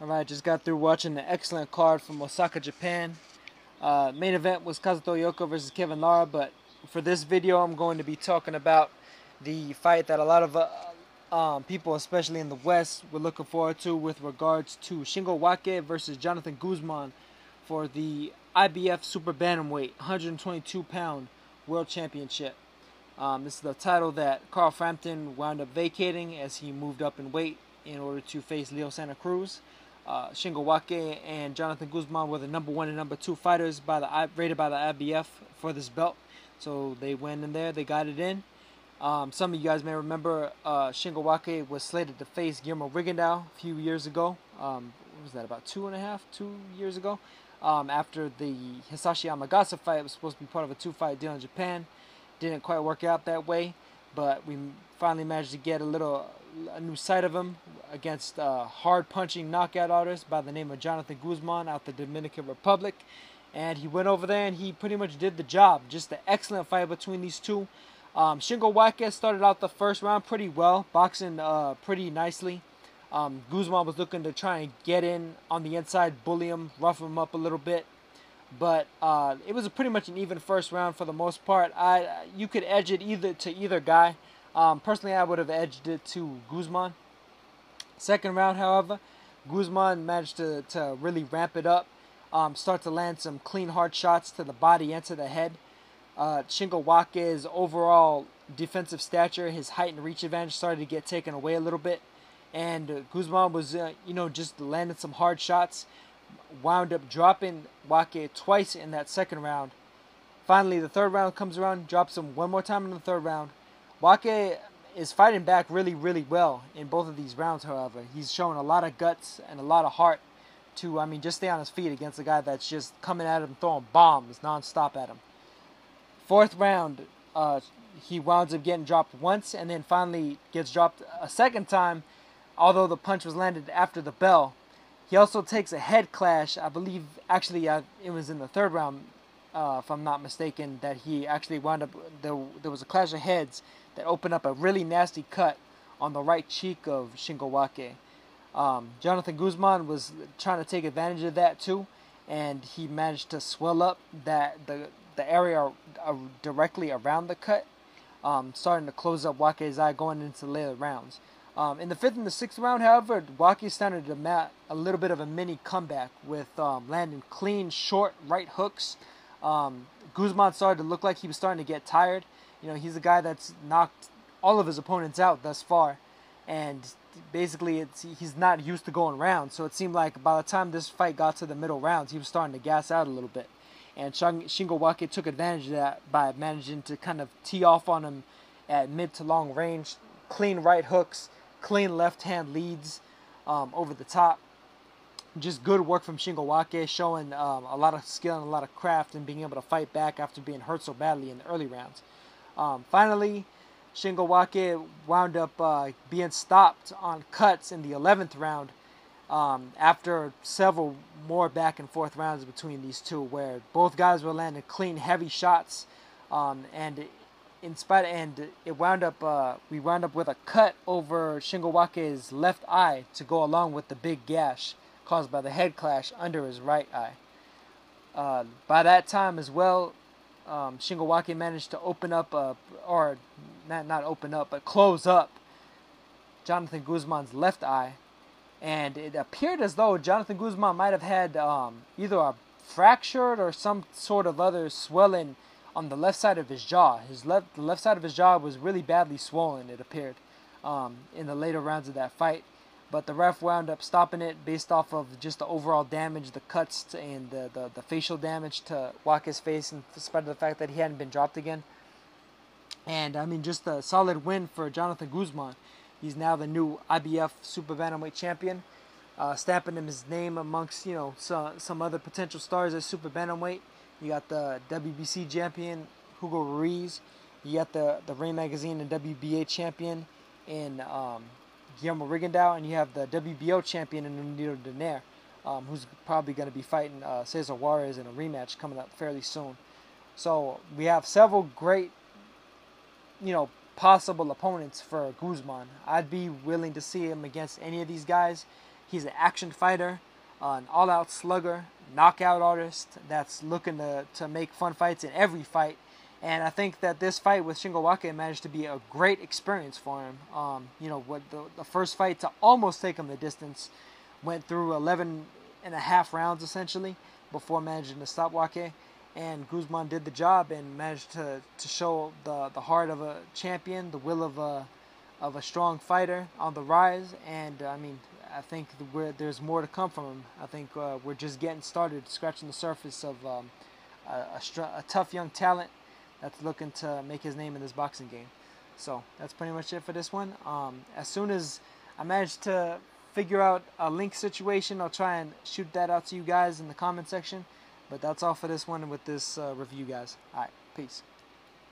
Alright, just got through watching the excellent card from Osaka, Japan. Main event was Kazuto Yoko versus Kevin Lara, but for this video I'm going to be talking about the fight that a lot of people, especially in the West, were looking forward to with regards to Shingo versus Johnathan Guzman for the IBF Super Bantamweight 122-pound World Championship. This is the title that Carl Frampton wound up vacating as he moved up in weight in order to face Leo Santa Cruz. Shingo and Johnathan Guzman were the number 1 and number 2 fighters rated by the IBF for this belt. So they went in there, they got it in. Some of you guys may remember Shingo was slated to face Guillermo Rigondeaux a few years ago. What was that, about 2 years ago? After the Hisashi Amagasa fight, it was supposed to be part of a 2-fight deal in Japan. Didn't quite work out that way, but we finally managed to get a new sight of him against a hard-punching knockout artist by the name of Johnathan Guzman out the Dominican Republic. And he went over there and he pretty much did the job. Just an excellent fight between these two. Shingo started out the first round pretty well, boxing pretty nicely. Guzman was looking to try and get in on the inside, bully him, rough him up a little bit. But it was pretty much an even first round for the most part. You could edge it either guy. Personally, I would have edged it to Guzman. Second round, however, Guzman managed to really ramp it up, start to land some clean, hard shots to the body and to the head. Shingo overall defensive stature, his height and reach advantage started to get taken away a little bit. And Guzman was, just landing some hard shots. Wound up dropping Wake twice in that second round. Finally, the third round comes around, drops him one more time in the third round. Wake is fighting back really, really well in both of these rounds, however. He's showing a lot of guts and a lot of heart to, just stay on his feet against a guy that's just coming at him, throwing bombs nonstop at him. Fourth round, he winds up getting dropped once and then finally gets dropped a second time, although the punch was landed after the bell. He also takes a head clash. I believe, actually, it was in the third round, if I'm not mistaken, that he actually wound up, there was a clash of heads that opened up a really nasty cut on the right cheek of Shingo. Johnathan Guzman was trying to take advantage of that too, and he managed to swell up the area directly around the cut, starting to close up Wake's eye going into later rounds. In the 5th and the 6th round, however, Wake started to mount a little bit of a mini comeback with landing clean, short right hooks. Guzman started to look like he was starting to get tired. He's a guy that's knocked all of his opponents out thus far. And basically, he's not used to going rounds. So it seemed like by the time this fight got to the middle rounds, he was starting to gas out a little bit. And Shingo took advantage of that by managing to kind of tee off on him at mid to long range. Clean right hooks, clean left hand leads over the top. Just good work from Shingo showing a lot of skill and a lot of craft and being able to fight back after being hurt so badly in the early rounds. Finally, Shingo wound up being stopped on cuts in the 11th round after several more back and forth rounds between these two, where both guys were landing clean, heavy shots, and it wound up we wound up with a cut over Shingo left eye to go along with the big gash caused by the head clash under his right eye. By that time as well, Shingo managed to open up, or not open up, but close up Johnathan Guzman's left eye. And it appeared as though Johnathan Guzman might have had either a fractured or some sort of other swelling on the left side of his jaw. The left side of his jaw was really badly swollen, it appeared, in the later rounds of that fight. But the ref wound up stopping it based off of just the overall damage, the cuts, and the facial damage to Wake's face, in spite of the fact that he hadn't been dropped again. And, just a solid win for Johnathan Guzman. He's now the new IBF Super Bantamweight champion, stamping his name amongst, some other potential stars at Super Bantamweight. You got the WBC champion, Hugo Ruiz. You got the Ring Magazine and WBA champion in Guillermo Rigondeaux, and you have the WBO champion in Nino Donaire, who's probably going to be fighting Cesar Juarez in a rematch coming up fairly soon. So we have several great, possible opponents for Guzman. I'd be willing to see him against any of these guys. He's an action fighter, an all-out slugger, knockout artist that's looking to make fun fights in every fight. And I think that this fight with Shingo Wake managed to be a great experience for him. You know, what the first fight to almost take him the distance went through 11 and a half rounds essentially before managing to stop Wake. And Guzman did the job and managed to show the heart of a champion, the will of a strong fighter on the rise. And I mean, I think there's more to come from him. I think we're just getting started, scratching the surface of a tough young talent that's looking to make his name in this boxing game. So that's pretty much it for this one. As soon as I manage to figure out a link situation, I'll try and shoot that out to you guys in the comment section. But that's all for this one with this review, guys. All right, peace.